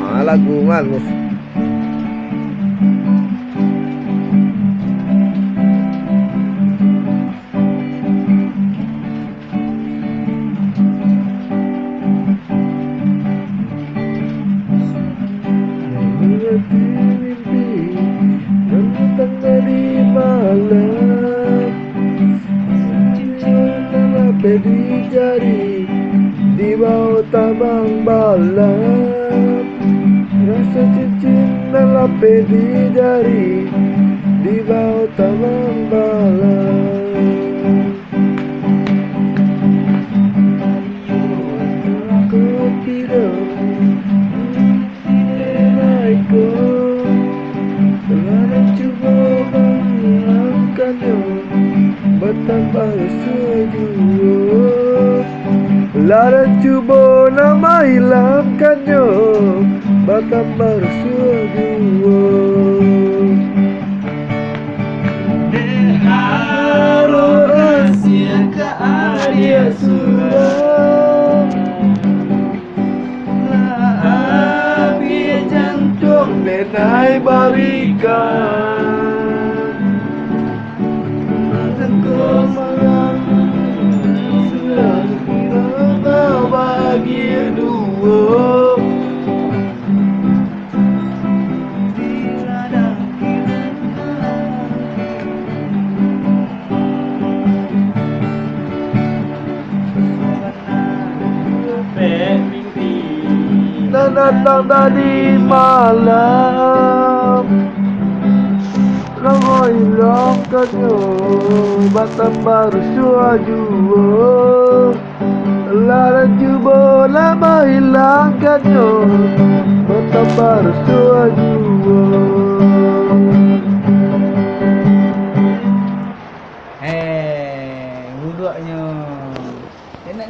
Malagungan mo. Mimpi dan datang dari malam, cincin di jari di bawah tabang balam. Rasa cincin dan lape di jari di bawah tabang balam. Kau tidak telah cuba menghilangkannya, betapa sejua. Lara cuba nama hilangkannya, betapa sejua. Haru rahasia keadia suram, api jantung denai barikan. Tengku malam sudah kita bagi dua. Dan datang tadi malam, Rangoi hilangkannya, batang baru suajua. Lara cuba lama hilangkannya, batang baru suajua.